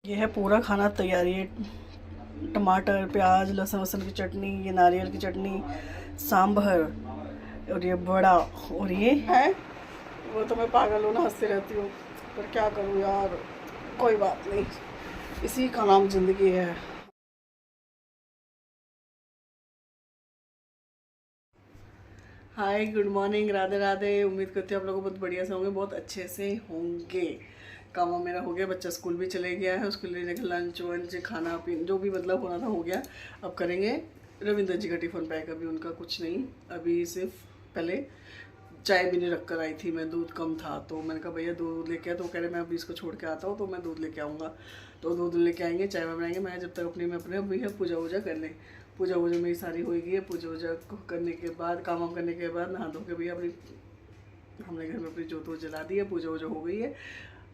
ये है पूरा खाना तैयारी है। टमाटर, प्याज, लहसुन वसन की चटनी, ये नारियल की चटनी, सांभर और ये बड़ा और ये है। वो तो मैं पागल हूँ ना, हंसती रहती हूँ, पर क्या करूँ यार, कोई बात नहीं, इसी का नाम ज़िंदगी है। हाय, गुड मॉर्निंग, राधे राधे। उम्मीद करती हूँ आप लोग बहुत बढ़िया से होंगे, बहुत अच्छे से होंगे। काम मेरा हो गया, बच्चा स्कूल भी चले गया है, उसके लिए लंच वंच खाना पीना जो भी मतलब होना था हो गया। अब करेंगे रविंदर जी का टिफ़िन पैक। अभी उनका कुछ नहीं, अभी सिर्फ पहले चाय भी नहीं रख कर आई थी मैं, दूध कम था तो मैंने कहा भैया दूध लेके आया, तो कह रहे मैं अभी इसको छोड़ के आता हूँ तो मैं दूध लेके आऊँगा। तो दूध लेके आएंगे, चाय बनाएंगे। मैं जब तक अपनी में अपने भैया पूजा वूजा कर लें। पूजा वूजा मेरी सारी हो गई है। पूजा वूजा करने के बाद, काम वाम करने के बाद, नहा धो के भैया अपनी हमने घर में अपनी जोत वोत जला दी है, पूजा वूजा हो गई है।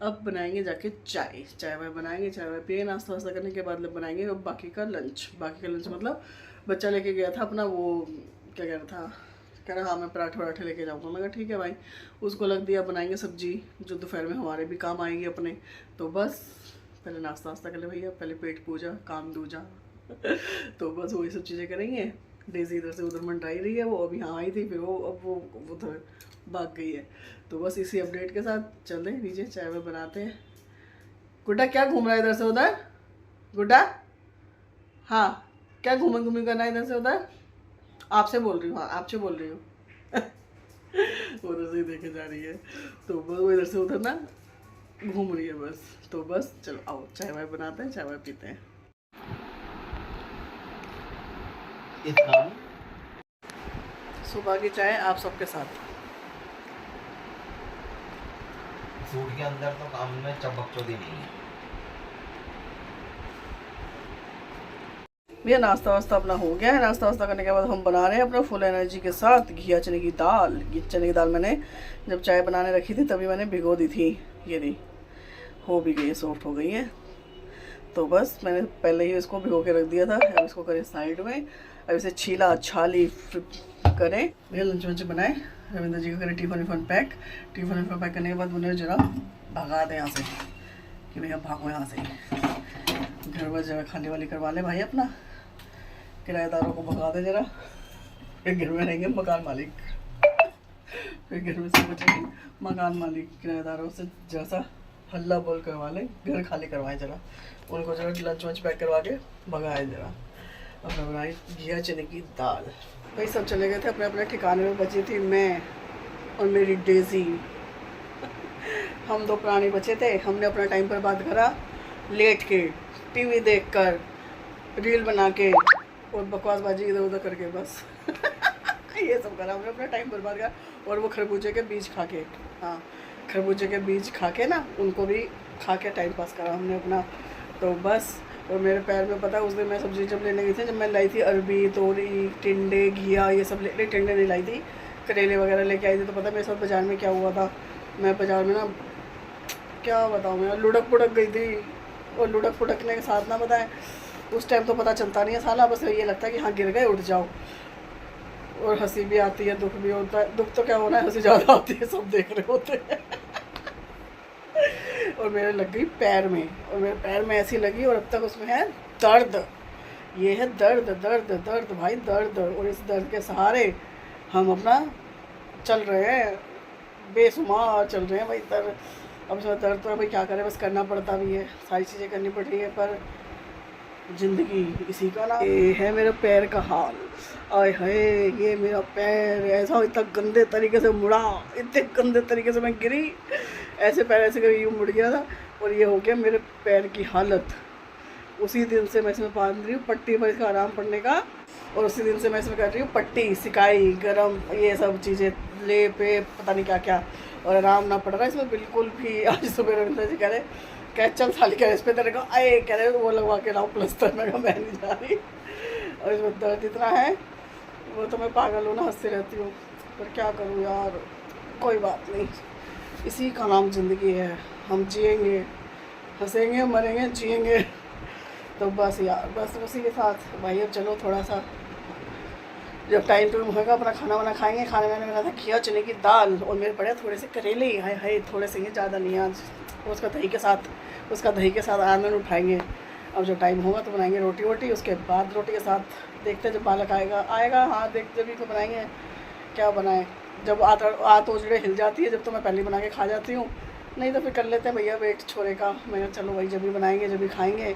अब बनाएंगे जाके चाय, चाय वाय बनाएंगे, चाय वाय पिए, नाश्ता वास्ता करने के बाद बनाएंगे अब बाकी का लंच। बाकी का लंच मतलब बच्चा लेके गया था अपना, वो क्या कह रहा था, कह रहा हाँ मैं पराठे वराठे लेके जाऊँगा। मैं कहा ठीक है भाई। उसको लग दिया बनाएंगे सब्जी जो दोपहर में हमारे भी काम आएगी अपने। तो बस पहले नाश्ता वास्ता कर ले भैया, पहले पेट पूजा, काम दूजा तो बस वही सब चीज़ें करेंगे। डेजी इधर से उधर मंडराई रही है, वो अभी यहाँ आई थी, फिर वो अब वो उधर भाग गई है। तो बस इसी अपडेट के साथ चल रहे नीचे, चाय में बनाते हैं। गुड्डा क्या घूम रहा है इधर से उधर? गुड्डा हाँ, क्या घूम घूमी करना है इधर से उधर? आपसे बोल रही हूँ, हाँ आपसे बोल रही हूँ वो उधर से ही देखे जा रही है, तो बस वो इधर से उधर ना घूम रही है बस। तो बस चलो आओ चाय वाय बनाते हैं, चाय वाय पीते हैं। सुबह की चाय आप सबके साथ। सूट के अंदर तो काम में चपकचौदी नहीं है। भैया नाश्ता वास्ता अपना हो गया है। नाश्ता वास्ता करने के बाद हम बना रहे हैं अपना फुल एनर्जी के साथ घिया चने की दाल। ये चने की दाल मैंने जब चाय बनाने रखी थी तभी मैंने भिगो दी थी, ये नहीं हो भी गई है, सॉफ्ट हो गई है। तो बस मैंने पहले ही इसको भिगो के रख दिया था। अब इसको करें साइड में, अब इसे छीला छाली करें। भैया लंच वंच बनाए, रविंद्र जी का करें टिफ़िन विफ़न पैक। टिफ़िन विफ़न पैक करने के बाद उन्हें जरा भगा दें यहाँ से कि भैया भागो यहाँ से, घर वर जगह खाली वाली करवा ले भाई अपना, किराएदारों को भगा दे जरा, फिर घर में रहेंगे मकान मालिक, फिर घर में से बचेंगे मकान मालिक। किराएदारों से जैसा हल्ला बोल करवा ले, घर खाली करवाए जरा, उनको जरा लंच वंच पैक करवा के भगाए जरा। अपना बनाई घिया चने की दाल। भाई सब चले गए थे अपने अपने ठिकाने में, बची थी मैं और मेरी डेजी। हम दो प्राणी बचे थे। हमने अपना टाइम पर बात करा, लेट के टीवी देखकर, रील बना के और बकवासबाजी इधर उधर करके बस ये सब करा हमने, अपना टाइम बर्बाद करा। और वो खरबूजे के बीज खा के, हाँ खरबूजे के बीज खा के ना, उनको भी खा के टाइम पास करा हमने अपना। तो बस, और मेरे पैर में पता है उस दिन मैं सब्ज़ी जब लेने गई थी, जब मैं लाई थी अरबी, तोरी, टिंडे, घिया, ये सब ले, टिंडे नहीं लाई थी, करेले वगैरह लेके आई थी। तो पता मेरे साथ बाज़ार में क्या हुआ था, मैं बाज़ार में ना क्या बताऊँ मैं, लुढ़क पुढ़क गई थी। और लुढ़क पुढ़कने के साथ ना बताएं, उस टाइम तो पता चलता नहीं है साला, बस ये लगता है कि हाँ गिर गए उठ जाओ। और हंसी भी आती है, दुख भी होता है। दुख तो क्या होना है, हंसी ज़्यादा आती है, सब देख रहे होते हैं और मेरे लग गई पैर में, और मेरे पैर में ऐसी लगी, और अब तक उसमें है दर्द। ये है दर्द दर्द दर्द भाई, दर्द। और इस दर्द के सहारे हम अपना चल रहे हैं, बेशुमार चल रहे हैं भाई। दर्द, अब इसमें दर्द तो भाई क्या करें, बस करना पड़ता भी है, सारी चीज़ें करनी पड़ रही है, पर ज़िंदगी इसी का नाम। ये है मेरे पैर का हाल, आय हाय, ये मेरा पैर ऐसा इतना गंदे तरीके से मुड़ा, इतने गंदे तरीके से मैं गिरी, ऐसे पैर ऐसे करके यूँ मुड़ गया था, और ये हो गया मेरे पैर की हालत। उसी दिन से मैं इसमें बांध रही हूँ पट्टी पर इसका आराम पड़ने का, और उसी दिन से मैं इसमें कर रही हूँ पट्टी, सिकाई, गरम, ये सब चीज़ें ले पे पता नहीं क्या क्या, और आराम ना पड़ रहा है इसमें बिल्कुल भी। आज सुबह रविंद्र जी कह रहे, कह चल साली कह इस पर तेरे को आए, कह रहे वो लगवा के लाओ प्लस्तर। मैं नहीं जा रही, और इसमें दर्द इतना है, वो तो मैं पागल हूँ ना, हंसती रहती हूँ, पर क्या करूँ यार, कोई बात नहीं, इसी का नाम ज़िंदगी है। हम जिएंगे, हंसेंगे, मरेंगे, जिएंगे। तो बस यार, बस उसी के साथ भाई अब चलो थोड़ा सा जब टाइम टू होगा अपना खाना वाना खाएंगे। खाने मैंने बना था घिया चने की दाल, और मेरे पड़े थोड़े से करेले, हाय हाय थोड़े से ही, ज़्यादा नहीं आज। और उसका दही के साथ उसका दही के साथ आनंद उठाएंगे। अब जब टाइम होगा तो बनाएंगे रोटी वोटी, उसके बाद रोटी के साथ देखते हैं जब बालक आएगा हाँ देखते भी तो बनाएंगे क्या बनाएं। जब तो जोड़े हिल जाती है जब तो मैं पहले बना के खा जाती हूँ, नहीं तो फिर कर लेते हैं भैया वेट छोरे का। मैं चलो भाई जब भी बनाएंगे जब भी खाएंगे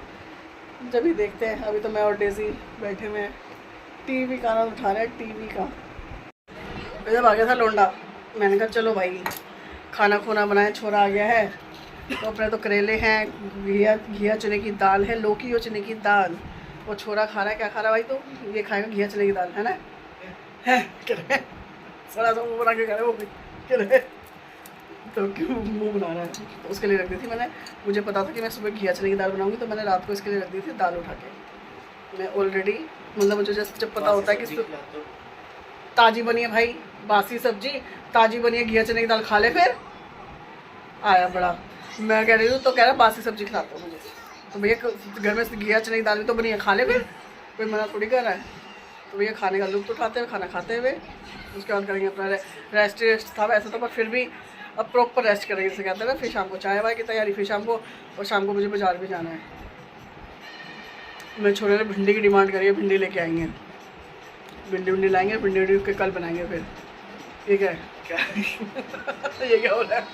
जब भी देखते हैं। अभी तो मैं और डेजी बैठे हुए हैं टीवी का आनंद उठा रहे हैं टीवी का। तो जब आ गया था लोंडा मैंने कहा चलो भाई खाना खूना बनाए, छोरा आ गया है। तो अपने तो करेले हैं, घिया चने की दाल है, लौकी और चने की दाल। वो छोरा खा रहा है, क्या खा रहा है भाई? तो ये खाएगा घिया चने की दाल, है ना? है सड़ा सा मुँह बना के खा रहा है वो भी क्या तो क्यों मुँह बना रहा है? तो उसके लिए रख दी थी मैंने। मुझे पता था कि मैं सुबह घिया चने की दाल बनाऊंगी तो मैंने रात को इसके लिए रख दी थी दाल उठा के। मैं ऑलरेडी मतलब मुझे जब पता होता है कि ताज़ी बनी है भाई, बासी सब्जी ताज़ी बनी है, घिया चने की दाल खा ले। फिर आया बड़ा, मैं कह रही हूँ तो कह रहा बासी सब्जी खिलाता हूँ मुझे। तो भैया घर में घिया चने की दाल भी तो बनी है, खा ले फिर, कोई मना थोड़ी कर रहा है। तो भैया खाने का लुत्फ उठाते हुए खाना खाते हुए उसके बाद करेंगे अपना रेस्ट था वैसे तो, पर फिर भी अब प्रॉपर रेस्ट करेंगे जैसे कहते हैं ना। फिर शाम को चाय वाय की तैयारी, फिर शाम को, और शाम को मुझे बाज़ार भी जाना है। मैं छोरे ने भिंडी की डिमांड करी है, भिंडी लेके आएंगे, भिंडी लाएंगे, भिंडी के कल बनाएंगे। फिर ये क्या है क्या ये क्या हो रहा है?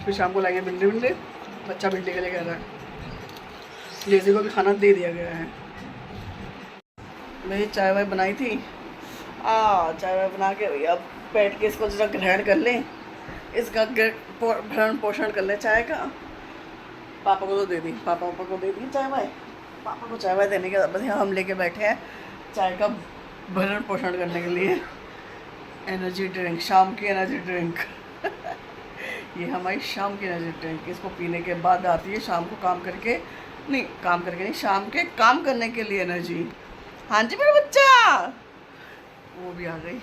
फिर शाम को लाएंगे भिंडी, बच्चा भिंडी के लिए कह रहा है। जेसी को भी खाना दे दिया गया है। मैं चाय वाय बनाई थी, चाय वाय बना के भैया बैठ के इसको जरा ग्रहण कर लें, इसका भरण पोषण कर लें चाय का। पापा को तो दे दी, पापा को दे दी चाय वाय। पापा को चाय वाय देने के बाद यहाँ हम लेके बैठे हैं चाय का भरण पोषण करने के लिए। एनर्जी ड्रिंक, शाम की एनर्जी ड्रिंक ये हमारी शाम की एनर्जी ड्रिंक। इसको पीने के बाद आती है शाम को काम करके नहीं, शाम के काम करने के लिए एनर्जी। हाँ जी मेरा बच्चा, वो भी आ गई।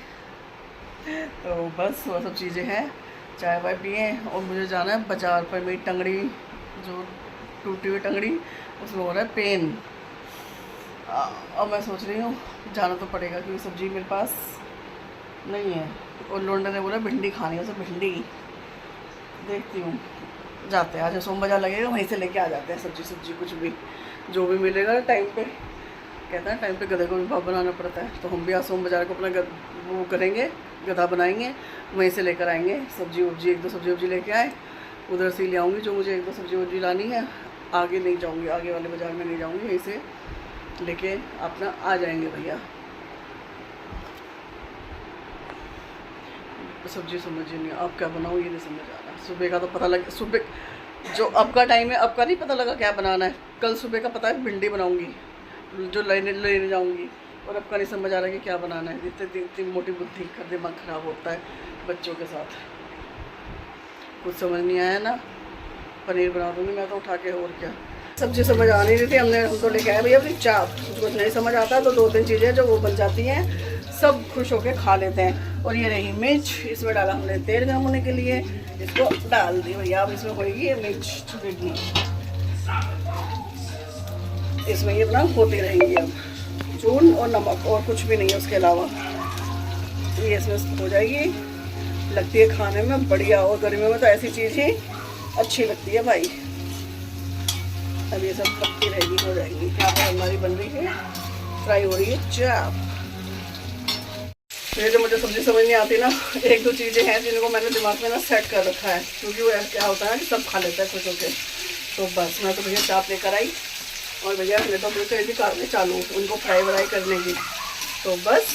तो बस वो सब चीज़ें हैं, चाय वाय पिए और मुझे जाना है बाज़ार पर। मेरी टंगड़ी जो टूटी हुई टंगड़ी उसमें हो रहा है पेन। अब मैं सोच रही हूँ जाना तो पड़ेगा क्योंकि सब्जी मेरे पास नहीं है। और लोंडा ने बोला भिंडी खानी है, उसे भिंडी देखती हूँ जाते हैं। आज सोम बाज़ार लगेगा वहीं से लेके आ जाते हैं सब्जी कुछ भी जो भी मिलेगा टाइम पे। कहता है टाइम पे गधे को भी भाव बनाना पड़ता है, तो हम भी आज सोम बाज़ार को अपना वो करेंगे, गधा बनाएंगे, वहीं से लेकर आएंगे सब्जी वब्जी। एक दो सब्जी वब्जी लेके आए, उधर से ले आऊँगी जो मुझे एक दो सब्जी वब्जी लानी है। आगे नहीं जाऊँगी, आगे वाले बाज़ार में नहीं जाऊँगी, यहीं से लेके अपना आ जाएंगे भैया। सब्जी समझ ही नहीं अब क्या बनाऊँ, ये नहीं समझ आ रहा। सुबह का तो पता लग, सुबह जो अब का टाइम है अब का नहीं पता लगा क्या बनाना है। कल सुबह का पता है भिंडी बनाऊँगी जो लेने जाऊँगी, और अब का नहीं समझ आ रहा कि क्या बनाना है। इतनी मोटी बुद्धि का दिमाग ख़राब होता है बच्चों के साथ, कुछ समझ नहीं आया ना। पनीर बना दूँगी मैं तो उठा के, और क्या। सब्जी समझ आ नहीं रही थी, हम तो लेके आए भैया अपनी चाप। कुछ नहीं समझ आता तो दो तीन चीज़ें जो वो बन जाती हैं, सब खुश होके खा लेते हैं। और ये रही मिर्च, इसमें डाला हमने तेल गर्म होने के लिए, इसको डाल दी भैया। अब इसमें होगी मिर्च छुपेगी, इसमें ये अपना होती रहेंगी। अब चून और नमक और कुछ भी नहीं है उसके अलावा। ये इसमें हो जाएगी, लगती है खाने में बढ़िया। और गर्मियों में तो ऐसी चीज़ ही अच्छी लगती है भाई। अब ये सब पकती रहेगी, हो जाएगी। यहाँ पर हमारी बन रही है, फ्राई हो रही है चाप। ये जो मुझे सब्जी समझ नहीं आती ना, एक दो चीज़ें हैं जिनको मैंने दिमाग में ना सेट कर रखा है, क्योंकि वो क्या होता है कि सब खा लेता है खुश होकर। तो बस मैं तो भैया चाप लेकर आई, और भैया हमने तो बिल्कुल ऐसी कारने चालू उनको फ्राई व्राई करने की। तो बस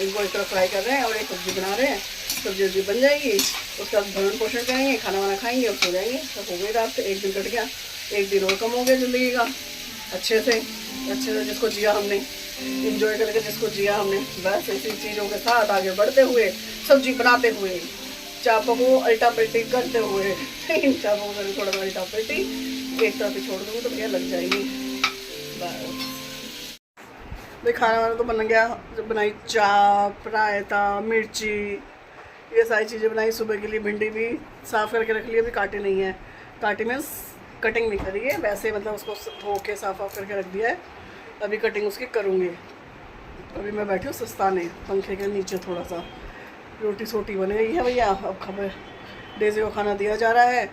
इनको एक तरफ फ्राई कर रहे हैं और एक सब्जी बना रहे हैं। सब्जी बन जाएगी, उसके बाद भरण पोषण करेंगे, खाना वाना खाएंगे और सो जाएंगे। सब हो गई रात से, एक दिन कट गया, एक दिन और कम हो गया ज़िंदगी का। अच्छे से जिसको जिया हमने, इंजॉय करके जिसको जिया हमने, बस ऐसी चीज़ों के साथ आगे बढ़ते हुए, सब्जी बनाते हुए, चापों को अल्टा पल्टी करते हुए, इन चापों को थोड़ा सा अल्टा पल्टी एक तरफ ही छोड़ दूँगी तो भैया लग जाएगी। बस भाई खाना वाना तो बन गया। जब बनाई चाप, रायता, मिर्ची, ये सारी चीज़ें बनाई। सुबह के लिए भिंडी भी साफ़ करके रख ली, अभी काटी नहीं है। काटी मीन्स कटिंग नहीं करी है, वैसे मतलब उसको धो के साफ करके रख दिया है। अभी कटिंग उसकी करूँगी। अभी मैं बैठी हूँ सस्ताने पंखे के नीचे, थोड़ा सा रोटी सोटी बन गई है भैया। अब खबर डेज़ी को खाना दिया जा रहा है,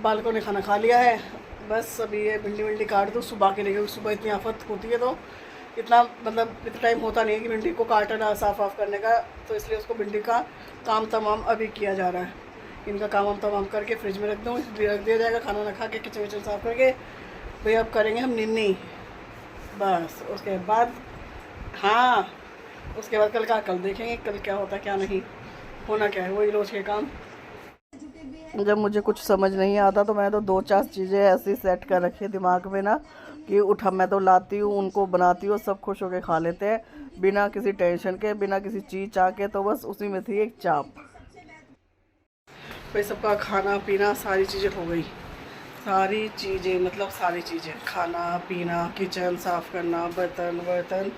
बालकों ने खाना खा लिया है, बस अभी ये भिंडी विंडी काट दो सुबह के लिए, क्योंकि सुबह इतनी आफत होती है तो इतना मतलब इतना टाइम होता नहीं है कि भिंडी को काटना साफ़ करने का, तो इसलिए उसको भिंडी का काम तमाम अभी किया जा रहा है। इनका काम हम तमाम करके फ्रिज में रख दिया जाएगा, खाना ना खा के किचन विचन साफ़ करके भैया अब करेंगे हम निन्नी बस। उसके बाद हाँ, उसके बाद कल देखेंगे कल क्या होता क्या नहीं, होना क्या है, वही रोज़ के काम। जब मुझे कुछ समझ नहीं आता तो मैं तो 2-4 चीज़ें ऐसी सेट कर रखी है दिमाग में ना कि उठा मैं तो लाती हूँ, उनको बनाती हूँ, सब खुश होकर खा लेते हैं बिना किसी टेंशन के, बिना किसी चीज़ चाह के। तो बस उसी में थी एक चाप। भाई सबका खाना पीना सारी चीज़ें हो गई, सारी चीज़ें मतलब सारी चीज़ें, खाना पीना, किचन साफ़ करना, बर्तन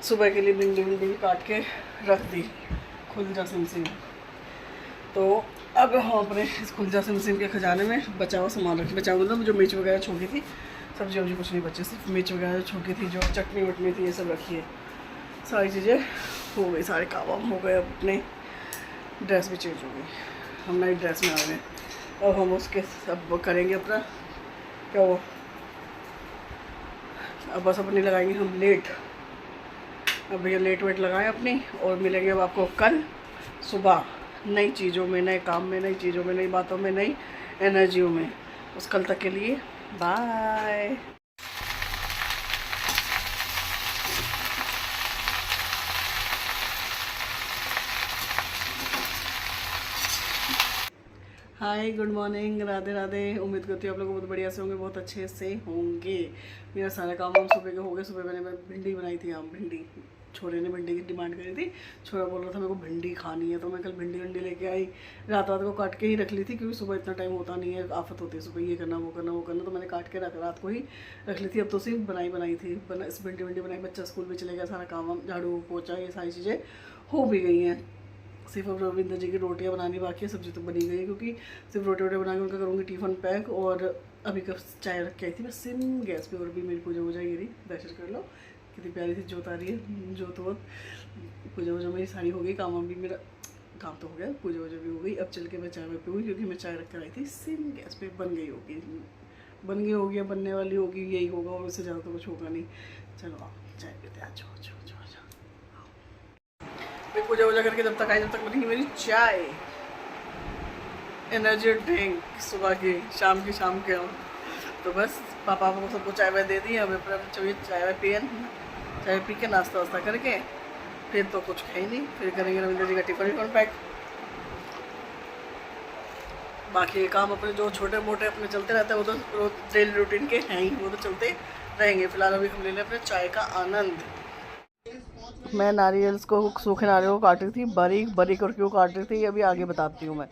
सुबह के लिए भिंडी काट के रख दी खुलजा सिमसिम। तो अब हम अपने इस खुलजा सिमसिम के खजाने में बचा हुआ सामान रखें। बचा हुआ मतलब जो मिर्च वगैरह छोकी थी, सब्जी वब्जी कुछ नहीं बचे, सिर्फ मिर्च वगैरह छोकी थी, जो चटनी वटनी थी ये सब रखी है। सारी चीज़ें हो गई, सारे काम हो गए। अपने ड्रेस भी चेंज हो गई, हम नई ड्रेस में आ गए। अब हम उसके सब करेंगे अपना क्या वो, अब बस अपनी लगाएंगे हम लेट। अब भैया लेट वेट लगाएं अपनी, और मिलेंगे अब आपको कल सुबह नई चीज़ों में, नए काम में, नई चीज़ों में, नई बातों में, नई एनर्जियों में। उस कल तक के लिए बाय। हाय, गुड मॉर्निंग, राधे राधे। उम्मीद करती हूँ आप लोग बहुत बढ़िया से होंगे, बहुत अच्छे से होंगे। मेरा सारा काम हम सुबह के हो गए। सुबह मैंने भिंडी बनाई थी, हम भिंडी, छोरे ने भिंडी की डिमांड करी थी। छोरा बोल रहा था मेरे को भिंडी खानी है, तो मैं कल भिंडी वंडी लेके आई। रात को काट के ही रख ली थी, क्योंकि सुबह इतना टाइम होता नहीं है, आफत होती है सुबह, ये करना वो करना वो करना, तो मैंने काट के रात को ही रख ली थी। अब तो सिर्फ बनाई थी, इस भिंडी वंडी बनाई, बच्चा स्कूल भी चले गया, सारा काम झाड़ू पोछा ये सारी चीज़ें हो भी गई हैं। सिर्फ अब रविंद्र जी की रोटियां बनानी बाकी है, सब्जी तो बनी गई है, क्योंकि सिर्फ रोटी बना के उनका करूँगी टिफ़िन पैक। और अभी कब चाय रख के आई थी बस सिम गैस पे, और भी मेरी पूजा वूजा गिरी, दर्शन कर लो कितनी प्यारी सी जोत आ रही है। जोत वोत पूजा वूजा मेरी सारी हो गई, काम भी मेरा काम तो हो गया, पूजा वूजा भी हो गई। अब चल के मैं चाय में पीऊँगी, क्योंकि मैं चाय रख कर आई थी सिम गैस पे, बन गई होगी, बनने वाली होगी, यही होगा, और उससे ज़्यादा तो कुछ होगा नहीं। चलो चाय पीते हैं, जो पूजा वूजा करके जब तक आई, जब तक बनेगी मेरी चाय, एनर्जी ड्रिंक सुबह की, शाम के। तो बस पापा को सबको चाय वाय दे दी। हमें अपना चाय वाय पी के नाश्ता वास्ता करके फिर तो कुछ खाई नहीं, फिर करेंगे रविंद्र जी का टिफिन पैक। बाकी ये काम अपने जो छोटे मोटे अपने चलते रहते हैं, वो तो रोज डेली रूटीन के हैं ही, वो तो चलते रहेंगे। फिलहाल अभी हम ले लें अपने चाय का आनंद। मैं नारियल को, सूखे नारियल को काट रही थी, बारीक और क्यों काट रही थी अभी आगे बताती हूँ मैं।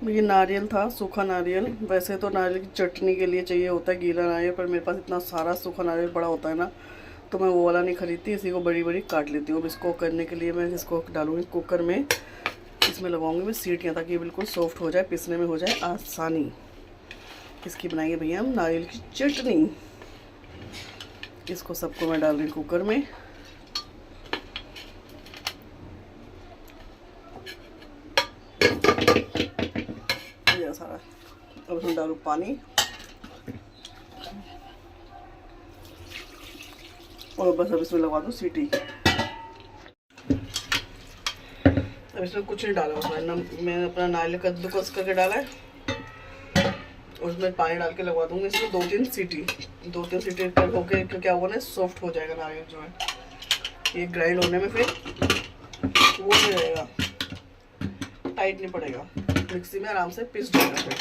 ये नारियल था, सूखा नारियल। वैसे तो नारियल की चटनी के लिए चाहिए होता है गीला नारियल, पर मेरे पास इतना सारा सूखा नारियल बड़ा होता है ना, तो मैं वो वाला नहीं खरीदती, इसी को बड़ी काट लेती हूँ। अब इसको करने के लिए मैं इसको डालूँगी कुकर में, इसमें लगाऊंगी मैं सीटियाँ, ताकि ये बिल्कुल सॉफ्ट हो जाए, पीसने में हो जाए आसानी। इसकी बनाएंगे भैया हम नारियल की चटनी। इसको सबको मैं डाल रही हूँ कुकर में। सारा अब इसमें डालूँ पानी, और बस अब इसमें लगा दूँ सीटी। अब इसमें कुछ नहीं डाला उसमें, मैंने अपना नारियल कद्दूकस करके डाला है, और उसमें पानी डाल के लगवा दूँगी इसमें 2-3 सीटी पर होके, क्योंकि क्या हुआ ना, सॉफ्ट हो जाएगा नारियल जो है, ये ग्राइंड होने में फिर वो नहीं रहेगा, टाइट नहीं पड़ेगा, मिक्सी में आराम से पिस जाएगा। फिर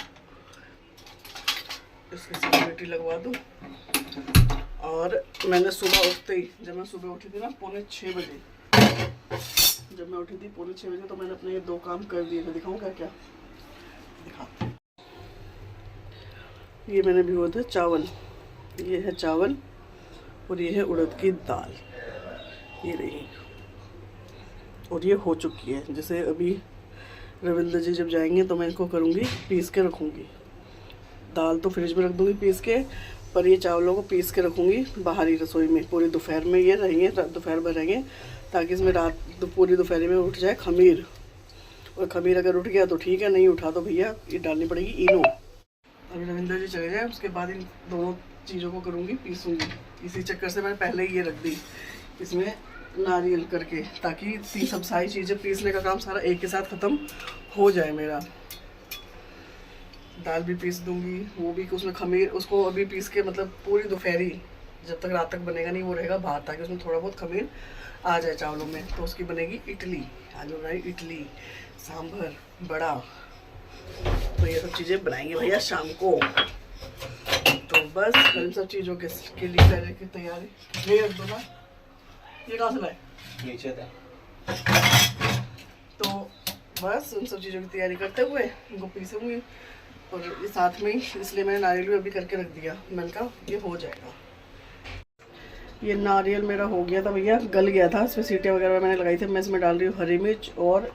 इसकी सीटी लगवा दूँ। और मैंने सुबह उठते ही, जब मैं सुबह उठी थी ना 5:45 बजे, जब मैं उठी थी 5:45 बजे, तो मैंने अपने ये 2 काम कर दिए थे। दिखाऊँ क्या दिखाते। ये मैंने भिगोए थे चावल, ये है चावल, और ये है उड़द की दाल, ये रही, और ये हो चुकी है। जैसे अभी रविंद्र जी जब जाएंगे तो मैं इनको करूँगी, पीस के रखूँगी। दाल तो फ्रिज में रख दूँगी पीस के, पर ये चावलों को पीस के रखूँगी बाहरी रसोई में। पूरी दोपहर में ये रहेंगे, दोपहर भर रहेंगे, ताकि इसमें पूरी दोपहर में उठ जाए खमीर। और खमीर अगर उठ गया तो ठीक है, नहीं उठा तो भैया ये डालनी पड़ेगी इनो। अभी रविंद्र जी चले जाए उसके बाद इन दोनों चीज़ों को करूँगी, पीसूँगी। इसी चक्कर से मैंने पहले ही ये रख दी इसमें नारियल करके, ताकि सब सारी चीज़ें पीसने का काम सारा एक के साथ ख़त्म हो जाए मेरा। दाल भी पीस दूँगी, वो भी उसमें खमीर, उसको अभी पीस के मतलब पूरी दोपहरी जब तक रात तक बनेगा नहीं वो रहेगा बाहर, ताकि उसमें थोड़ा बहुत खमीर आ जाए चावलों में। तो उसकी बनेगी इडली, आज बनाई इडली, सांभर, बड़ा। तो ये सब चीज़ें बनाएंगे भैया शाम को। तो बस इन सब चीज़ों के लिए पहले की तैयारी ये रख दो ना। ये कहाँ से लाए? नीचे था। तो बस उन सब चीज़ों की तैयारी करते हुए इनको पीसूँगी, और ये साथ में ही इसलिए मैंने नारियल भी अभी करके रख दिया। मैंने कहा ये हो जाएगा। ये नारियल मेरा हो गया था भैया, गल गया था, इसमें सीटें वगैरह मैंने लगाई थी। मैं इसमें डाल रही हूँ हरी मिर्च और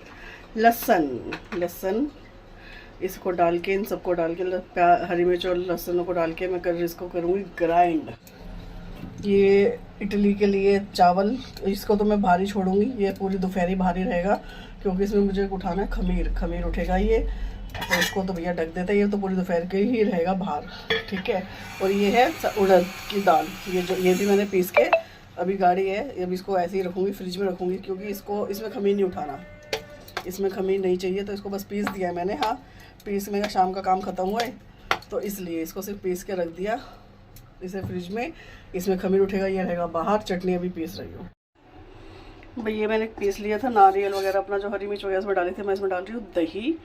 लहसुन। इसको डाल के, इन सबको डाल के, हरी मिर्च और लहसुन को डाल के मैं इसको करूँगी ग्राइंड। ये इडली के लिए चावल, इसको तो मैं भारी छोड़ूंगी, ये पूरी दोपहरी भारी रहेगा, क्योंकि इसमें मुझे उठाना है खमीर उठेगा ये। तो इसको तो भैया ढक देता है, ये तो पूरी दोपहर के ही रहेगा बाहर, ठीक है। और ये है उड़द की दाल, ये भी मैंने पीस के अभी गाड़ी है, अभी इसको ऐसे ही रखूँगी, फ्रिज में रखूँगी, क्योंकि इसमें खमीर नहीं उठाना, इसमें खमीर नहीं चाहिए। तो इसको बस पीस दिया है मैंने, हाँ पीसने का शाम का काम ख़त्म हुआ है, तो इसलिए इसको सिर्फ पीस के रख दिया इसे फ्रिज में। इसमें खमीर उठेगा, ये रहेगा बाहर। चटनी अभी पीस रही हूँ भाई, ये मैंने पीस लिया था नारियल वगैरह अपना, जो हरी मिर्च वगैरह इसमें डाली थी। मैं इसमें डाल रही हूँ दही।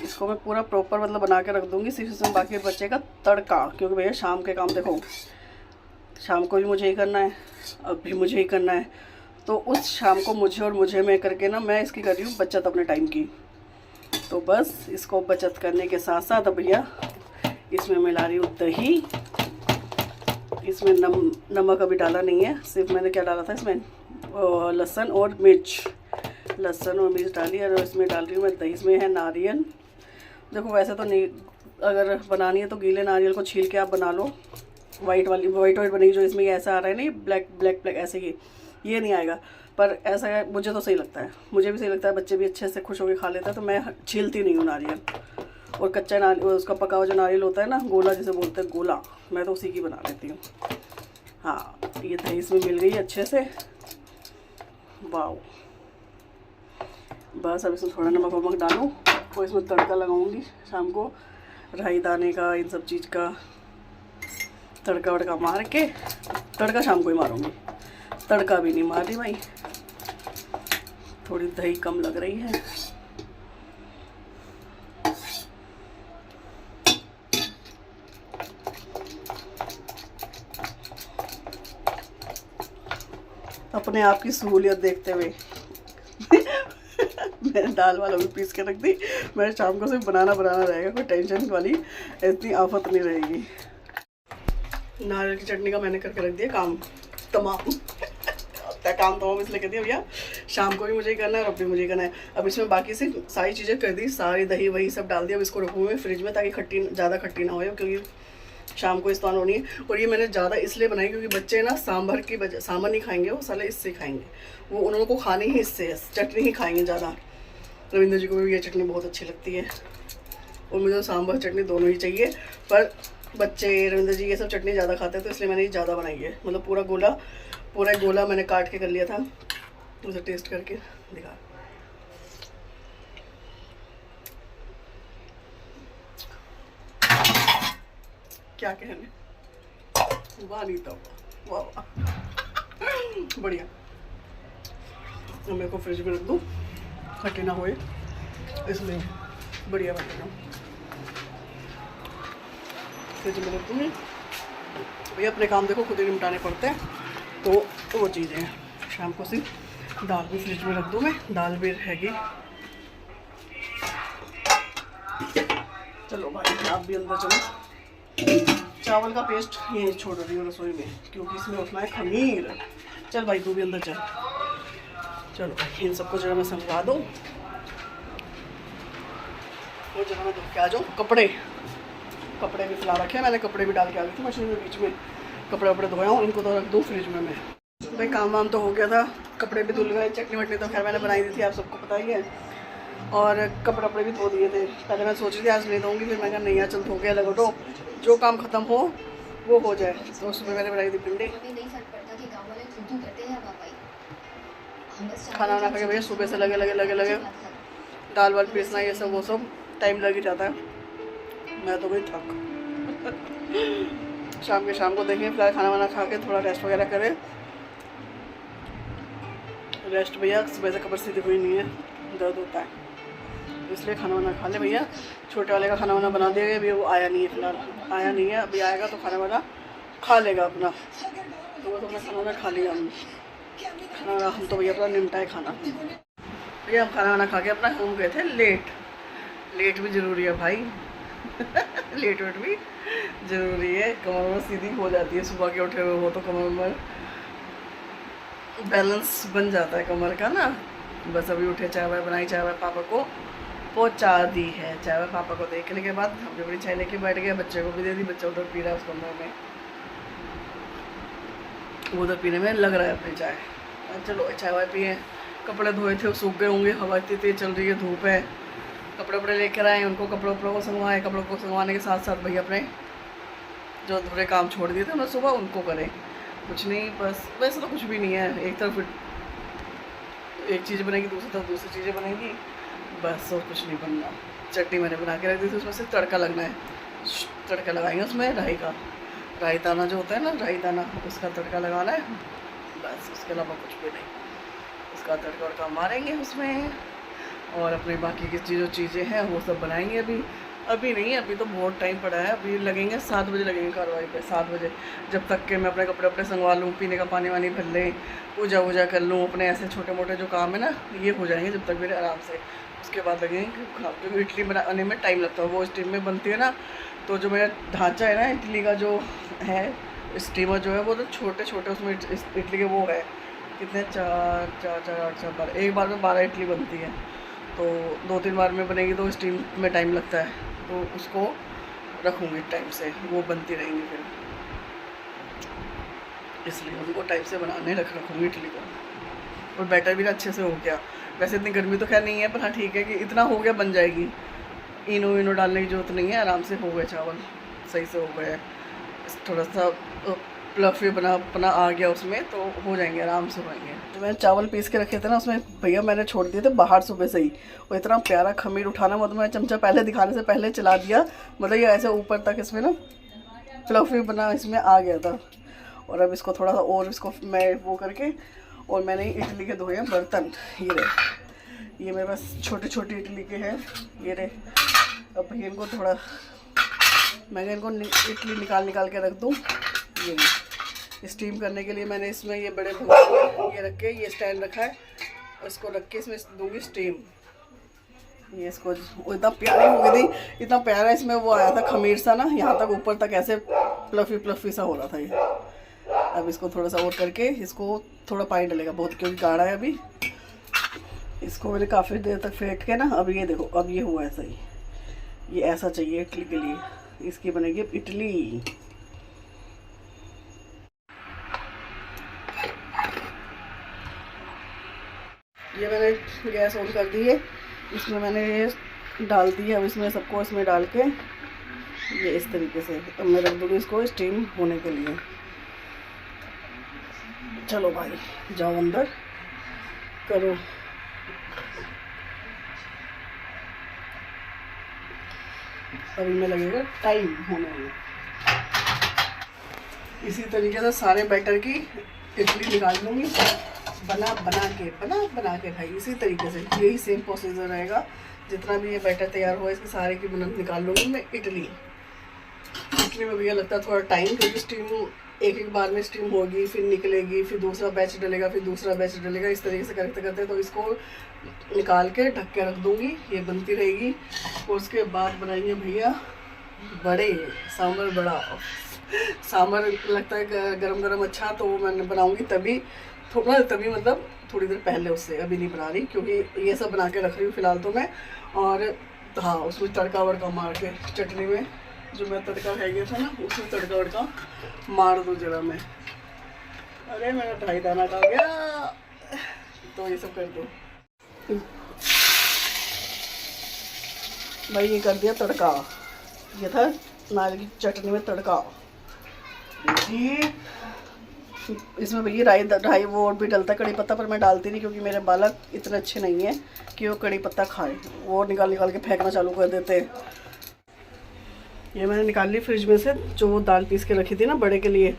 इसको मैं पूरा प्रॉपर मतलब बना के रख दूँगी, सिर्फ इसमें बाकी बच्चे का तड़का, क्योंकि भैया शाम के काम देखो, शाम को भी मुझे ही करना है, अब भी मुझे ही करना है। तो उस शाम को मुझे में करके ना मैं इसकी कर रही हूँ बचत अपने टाइम की। तो बस इसको बचत करने के साथ साथ अब भैया इसमें मिला रही हूँ दही। इसमें नमक अभी डाला नहीं है, सिर्फ मैंने क्या डाला था इसमें लहसुन और मिर्च डाली, और इसमें डाल रही हूँ मैं दही। इसमें है नारियल, देखो वैसे तो नहीं, अगर बनानी है तो गीले नारियल को छील के आप बना लो, वाइट बनेगी, जो इसमें ऐसा आ रहा है नहीं ब्लैक ऐसे ही, ये नहीं आएगा। पर ऐसा है, मुझे तो सही लगता है, मुझे भी सही लगता है, बच्चे भी अच्छे से खुश होकर खा लेता है। तो मैं छीलती नहीं हूँ नारियल, और कच्चा नारियल, उसका पका हुआ जो नारियल होता है ना, गोला जिसे बोलते हैं, गोला, मैं तो उसी की बना लेती हूँ। हाँ, ये दही इसमें मिल गई अच्छे से, वाह। बस अब इसमें थोड़ा नमक वमक डालूँ, और इसमें तड़का लगाऊंगी शाम को, राई दाने का, इन सब चीज़ का तड़का वड़का मार के, तड़का शाम को ही मारूंगी, तड़का भी नहीं मार रही भाई, थोड़ी दही कम लग रही है। अपने आप की सहूलियत देखते हुए मैंने दाल वाला भी पीस के रख दी। मेरे शाम को सिर्फ बनाना रहेगा, कोई टेंशन वाली इतनी आफत नहीं रहेगी। नारियल की चटनी का मैंने करके रख दिया काम तमाम काम तमाम इसलिए कर दिया भैया, शाम को भी मुझे ही करना है और अब भी मुझे ही करना है। अब इसमें बाकी से सारी चीज़ें कर दी, सारी दही वही सब डाल दिया। अब इसको रखूँगी फ्रिज में, ताकि ज़्यादा खट्टी ना हो, क्योंकि शाम को इस्तेमाल होनी है। और ये मैंने ज़्यादा इसलिए बनाई क्योंकि बच्चे ना सांभर की वजह, सांभर नहीं खाएंगे वो साले, इससे खाएंगे वो, उन्होंने को खानी ही इससे, चटनी ही खाएंगे ज़्यादा। रविंद्र जी को भी ये चटनी बहुत अच्छी लगती है, और मुझे सांभर चटनी दोनों ही चाहिए। पर बच्चे रविंद्र जी ये सब चटनी ज़्यादा खाते हैं, तो इसलिए मैंने ये ज़्यादा बनाई है। मतलब पूरा गोला मैंने काट के कर लिया था, उसे टेस्ट करके दिखा। क्या कहने, वाह नहीं था, वाह बढ़िया। तो मेरे को फ्रिज में रख दूँ, खट्टी ना होए, इसलिए बढ़िया बनेगा। फ्रिज में रख दूँगी भैया, अपने काम देखो खुद ही निपटाने पड़ते हैं, तो वो चीज़ें हैं। शाम को सिर्फ दाल भी फ्रिज में रख दूँ मैं, दाल भी रहेगी। चलो भाई आप भी अंदर चलो, चावल का पेस्ट ये छोड़ रही हूँ रसोई में, क्योंकि इसमें उठना है खमीर। चल भाई तू भी अंदर चल, चलो भाई इन सबको जरा मैं समझा दूँ, वो जरा मैं धो के आ जाऊँ। कपड़े भी फैला रखे हैं मैंने, कपड़े भी डाल के आ गई थी मशीन में, बीच में कपड़े वपड़े धोया हूँ, इनको तो रख दूँ फ्रिज में मैं। भाई काम वाम तो हो गया था, कपड़े भी धुल गए, चटनी वटनी तो खैर मैंने बनाई दी थी, आप सबको पता ही है। और कपड़े वपड़े भी धो दिए थे। पहले मैं सोच रही थी आज नहीं धोऊंगी, फिर मैं कहा नहीं यार चल धो के अलग हटो, जो काम ख़त्म हो वो हो जाए। तो उसमें मैंने बनाई थी भिंडी। खाना वाना खा के भैया सुबह से लगे दाल वाल पीसना ये सब वो सब टाइम लग ही जाता है। मैं तो भाई थक शाम को देखें फिलहाल खाना वाना खा के थोड़ा रेस्ट वगैरह करें। रेस्ट भैया सुबह से कमर सीधी हुई नहीं है, दर्द होता है, इसलिए खाना वाना खा ले भैया। छोटे वाले का खाना वाना बना दिया, अभी वो आया नहीं है, फिलहाल आया नहीं है, अभी आएगा तो खाना वाना खा लेगा अपना। तो वो तो अपना खाना वाना खा लिया खाना वाना हम तो भैया अपना निमटा है खाना। भैया हम खाना वाना खा के अपना घूम गए थे लेट भी ज़रूरी है भाई लेट वेट भी ज़रूरी है, कमर में सीधी हो जाती है। सुबह के उठे हुए हो तो कमर में बैलेंस बन जाता है कमर का ना। बस अभी उठे, चाय वाय बनाई, चाय वाय पापा को पहुँचा दी है। चाय वाय पापा को देखने के बाद हम भी बड़ी चाय लेके बैठ गए, बच्चे को भी दे दी, बच्चा उधर पी रहा है उस कमरे में, वो उधर पीने में लग रहा है अपनी चाय। चलो चाय वाय पिए, कपड़े धोए थे वो सूख गए होंगे, हवा इतनी तेज चल रही है, धूप है। कपड़े वपड़े लेकर आए, उनको कपड़ों को संगवाए, कपड़ों को संगवाने के साथ साथ भैया अपने जो अधूरे काम छोड़ दिए थे मैं सुबह उनको करें। कुछ नहीं, बस वैसे तो कुछ भी नहीं है, एक तरफ एक चीज़ बनेगी, दूसरी तरफ दूसरी चीज़ें बनेगी, बस और कुछ नहीं बनना। चटनी मैंने बना के रख दी थी, उसमें से तड़का लगना है, तड़का लगाएंगे उसमें राई दाना जो होता है ना, राई दाना, उसका तड़का लगाना है, बस उसके अलावा कुछ भी नहीं। उसका तड़का वड़का मारेंगे उसमें और अपने बाकी की जो चीज़ें हैं वो सब बनाएंगे। अभी नहीं, अभी तो बहुत टाइम पड़ा है, अभी लगेंगे 7 बजे लगेंगे कार्रवाई पे, 7 बजे, जब तक के मैं अपने कपड़े वपड़े संगवा लूँ, पीने का पानी वानी भर लें, पूजा वूजा कर लूँ, अपने ऐसे छोटे मोटे जो काम है ना ये हो जाएंगे जब तक मेरे आराम से। उसके बाद लगेंगे क्योंकि इडली बनाने में टाइम लगता है, वो स्टीम में बनती है ना, तो जो मेरा ढांचा है ना इडली का जो है, स्टीमर जो है वो तो छोटे छोटे, उसमें इडली के वो है कितने 4 एक बार में 12 इडली बनती है, तो 2-3 बार में बनेगी तो स्टीम में टाइम लगता है, तो उसको रखूँगी टाइम से, वो बनती रहेंगी फिर, इसलिए उनको टाइम से बनाने रखूँगी इडली को। और बैटर भी अच्छे से हो गया, वैसे इतनी गर्मी तो खैर नहीं है, पर हाँ ठीक है कि इतना हो गया, बन जाएगी, इनो डालने की जरूरत नहीं है, आराम से हो गए चावल, सही से हो गए। थोड़ा सा फ्लफी अपना आ गया उसमें, तो हो जाएंगे, आराम से होएंगे। जो मैंने चावल पीस के रखे थे ना उसमें भैया मैंने छोड़ दिए थे बाहर सुबह से ही, और इतना प्यारा खमीर उठाना, मतलब मैं चमचा पहले दिखाने से पहले चला दिया, मतलब ये ऐसे ऊपर तक इसमें ना फ्लफी बना इसमें आ गया था। और अब इसको थोड़ा सा और इसको मैं वो करके, और मैंने इडली के धोए हैं बर्तन, ये मेरे पास छोटी छोटी इडली के हैं, ये रहे। अब भैया इनको थोड़ा मैं इनको इडली निकाल के रख दूँ। ये स्टीम करने के लिए मैंने इसमें ये बड़े भगोने ये रख के, ये स्टैंड रखा है, इसको रख के इसमें दूंगी स्टीम। ये इसको इतना प्यारी हो गई थी, इतना प्यारा इसमें वो आया था खमीर सा ना, यहाँ तक ऊपर तक ऐसे फ्लफी सा हो रहा था ये। अब इसको थोड़ा सा और करके, इसको थोड़ा पानी डलेगा बहुत क्योंकि गाढ़ा है अभी, इसको मैंने काफ़ी देर तक फेंट के ना, अब ये देखो, अब ये हुआ ऐसा ही, ये ऐसा चाहिए इडली के लिए, इसकी बनेगी इडली। ये मैंने गैस ऑन कर दी है, इसमें मैंने ये डाल दी है, अब इसमें सबको इसमें डाल के ये इस तरीके से अब मैं रख दूँगी इसको स्टीम होने के लिए। चलो भाई जाओ अंदर करो। अभी में लगेगा टाइम होने में। इसी तरीके से सारे बैटर की इडली निकाल लूँगी, बना के भाई, इसी तरीके से यही सेम प्रोसीजर रहेगा। जितना भी ये बैटर तैयार हुआ इसकी सारे की बनत निकाल लूँगी मैं। इडली में भैया लगता है थोड़ा टाइम, क्योंकि स्टीम एक बार में स्टीम होगी, फिर निकलेगी, फिर दूसरा बैच डलेगा, फिर दूसरा बैच डलेगा, इस तरीके से करते करते तो इसको निकाल के ढक के रख दूँगी, ये बनती रहेगी। और उसके बाद बनाएंगे भैया बड़े सांभर बड़ा। सांभर लगता है गरम गरम अच्छा, तो वो मैं बनाऊँगी तभी मतलब थोड़ी देर पहले, उससे अभी नहीं बना रही क्योंकि ये सब बना के रख रही हूँ फ़िलहाल तो मैं। और हाँ उसमें तड़का वड़का मार के, चटनी में जो मैं तड़का खा गया था ना उसमें तड़का वड़का मार दूँ जरा मैं। अरे मेरा ढाई दाना का हो गया, तो ये सब कर दो। भाई ये कर दिया तड़का। ये था नारियल की चटनी में तड़का। ये इसमें भैया राई वो और भी डलता है कड़ी पत्ता, पर मैं डालती नहीं क्योंकि मेरे बालक इतने अच्छे नहीं हैं कि वो कड़ी पत्ता खाए, वो निकाल निकाल के फेंकना चालू कर देते हैं। ये मैंने निकाल ली फ्रिज में से, जो दाल पीस के रखी थी ना बड़े के लिए,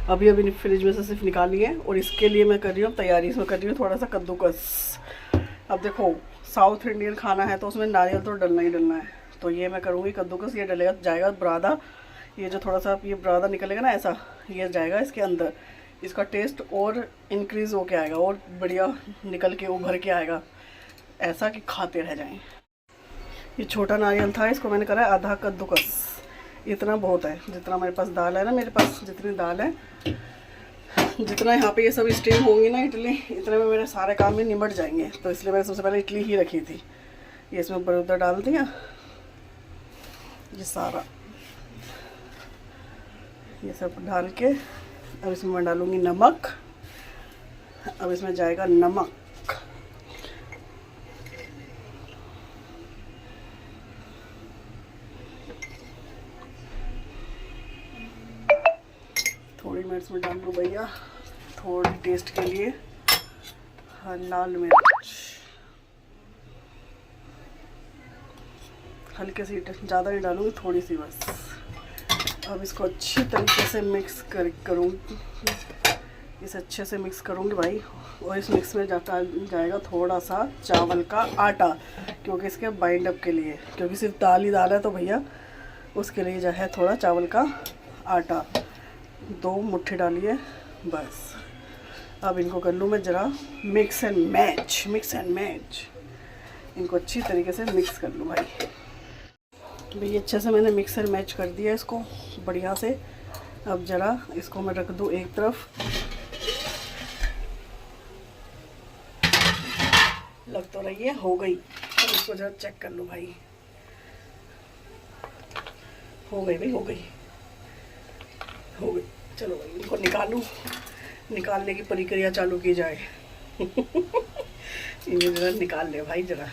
अभी अभी फ्रिज में से सिर्फ निकाली है। और इसके लिए मैं कर रही हूँ तैयारी, इसमें कर रही हूँ थोड़ा सा कद्दूकस। अब देखो साउथ इंडियन खाना है तो उसमें नारियल तो डलना ही डलना है, तो ये मैं करूँगी कद्दूकस। ये डलेगा जाएगा बुरादा, ये जो थोड़ा सा ये बुरादा निकलेगा ना ऐसा, ये जाएगा इसके अंदर। इसका टेस्ट और इंक्रीज़ हो के आएगा और बढ़िया निकल के उभर के आएगा, ऐसा कि खाते रह जाएं। ये छोटा नारियल था, इसको मैंने करा आधा कद्दूकस। इतना बहुत है, जितना मेरे पास दाल है ना, मेरे पास जितनी दाल है, जितना यहाँ पे ये सब स्टीम होंगी ना इडली, इतने में मेरे सारे काम भी निमट जाएंगे। तो इसलिए मैंने सबसे पहले इडली ही रखी थी। ये इसमें बरूदा डाल दिया, ये सारा ये सब डाल के अब इसमें मैं डालूँगी नमक। अब इसमें जाएगा नमक, थोड़ी मिर्च में डाल लूँ भैया थोड़ी टेस्ट के लिए, लाल मिर्च हल्के सी, ज़्यादा नहीं डालूँगी, थोड़ी सी बस। अब इसको अच्छी तरीके से मिक्स करूँगी, इसे अच्छे से मिक्स करूँगी भाई। और इस मिक्स में जाएगा थोड़ा सा चावल का आटा, क्योंकि इसके बाइंड अप के लिए, क्योंकि सिर्फ दाल ही दाल है तो भैया उसके लिए जो है थोड़ा चावल का आटा 2 मुट्ठी डालिए बस। अब इनको कर लूँ मैं ज़रा मिक्स एंड मैच, इनको अच्छी तरीके से मिक्स कर लूँ भाई। भैया अच्छे से मैंने मिक्स एंड मैच कर दिया इसको बढ़िया से। अब ज़रा इसको मैं रख दूँ एक तरफ, लग तो रही है हो गई। अब इसको ज़रा चेक कर लूँ भाई, हो गई भाई, हो गई। चलो भाई इनको निकालूं, निकालने की प्रक्रिया चालू की जाए। इन्हें ज़रा निकाल ले भाई ज़रा।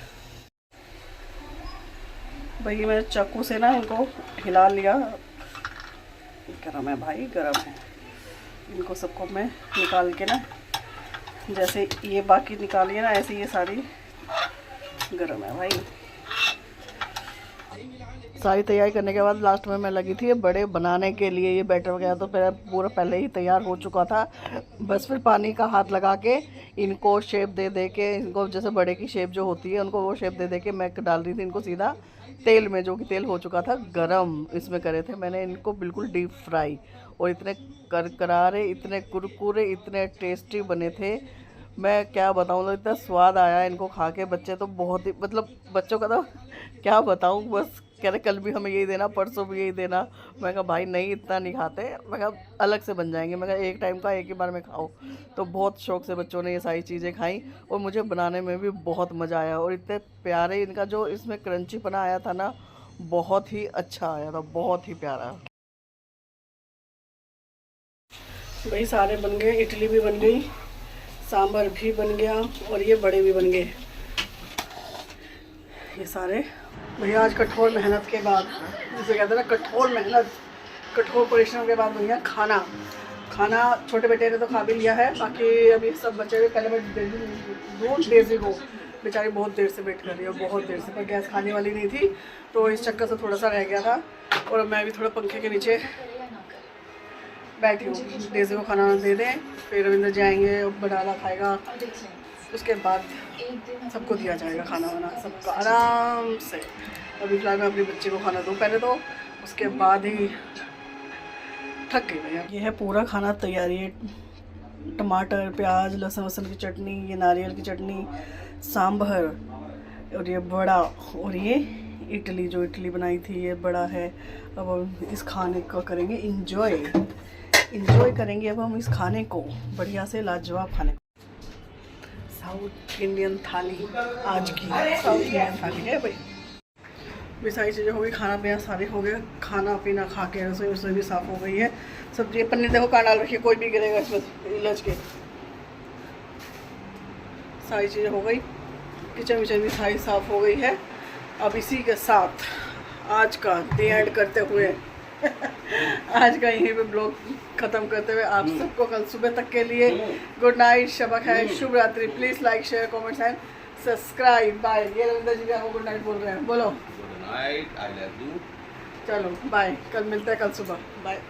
भाई मैं चाकू से ना इनको हिला लिया, गरम है भाई, गरम है। इनको सबको मैं निकाल के ना, जैसे ये बाकी निकाली है ना, ऐसे ये सारी गरम है भाई। सारी तैयारी करने के बाद लास्ट में मैं लगी थी ये बड़े बनाने के लिए। ये बैटर वगैरह तो मेरा पूरा पहले ही तैयार हो चुका था, बस फिर पानी का हाथ लगा के इनको शेप दे के, इनको जैसे बड़े की शेप जो होती है उनको वो शेप दे के मैं डाल रही थी इनको सीधा तेल में, जो कि तेल हो चुका था गरम। इसमें करे थे मैंने इनको बिल्कुल डीप फ्राई, और इतने करकरारे, इतने कुरकुरे, इतने टेस्टी बने थे, मैं क्या बताऊँ। इतना स्वाद आया इनको खा के, बच्चे तो बहुत ही, मतलब बच्चों का तो क्या बताऊँ, बस कह रहे कल भी हमें यही देना, परसों भी यही देना। मैं कहा भाई नहीं इतना नहीं खाते, मैं कहा अलग से बन जाएंगे, मैं कहा एक टाइम का एक ही बार में खाओ। तो बहुत शौक से बच्चों ने ये सारी चीज़ें खाई, और मुझे बनाने में भी बहुत मज़ा आया। और इतने प्यारे इनका जो इसमें क्रंचीपना आया था ना, बहुत ही अच्छा आया था, बहुत ही प्यारा। भाई सारे बन गए, इडली भी बन गई, सांभर भी बन गया, और ये बड़े भी बन गए ये सारे। भैया आज कठोर मेहनत के बाद, जिसे कहते हैं ना कठोर मेहनत, कठोर परिश्रम के बाद भैया खाना छोटे बेटे ने तो खा भी लिया है, बाकी अभी सब बचे हुए। पहले मैं दूध डेजी को बेचारी बहुत देर से वेट कर रही है, बहुत देर से, पर गैस खाने वाली नहीं थी तो इस चक्कर से थोड़ा सा रह गया था। और मैं भी थोड़ा पंखे के नीचे बैठी हूँ, डेजी को खाना दे दें, फिर रविंद्र जाएंगे, बडाला खाएगा, उसके बाद सबको दिया जाएगा खाना वाना सबको आराम से। अभी फिलहाल मैं अपने बच्चे को खाना दूँ पहले, तो उसके बाद ही थक गई भैया। ये है पूरा खाना तैयारी है, टमाटर, प्याज, लहसुन वसन की चटनी, ये नारियल की चटनी, सांभर, और ये बड़ा, और ये इडली, जो इडली बनाई थी ये बड़ा है। अब हम इस खाने को करेंगे इंजॉय करेंगे अब हम इस खाने को, बढ़िया से लाजवाब खाने को। साउथ इंडियन थाली आज की साउथ इंडियन थाली है भाई। भी सारी चीज़ें हो गई, खाना पीना सारे हो गया, खाना पीना खा के रसोई भी साफ़ हो गई है। सब्जी पनीर देखो कहाँ डाल रखी है, कोई भी गिरेगा इसमें लच के। सारी चीज़ें हो गई, किचन विचन भी सारी साफ़ हो गई है। अब इसी के साथ आज का दी एंड करते हुए आज का यहीं पे ब्लॉग ख़त्म करते हुए आप सबको कल सुबह तक के लिए गुड नाइट, शब खैर, शुभ रात्रि। Please like share comments and subscribe. Bye. ये रविंदर जी भी आपको गुड नाइट बोल रहे हैं, बोलो good night, I love you. चलो बाय, कल मिलते हैं, कल सुबह बाय।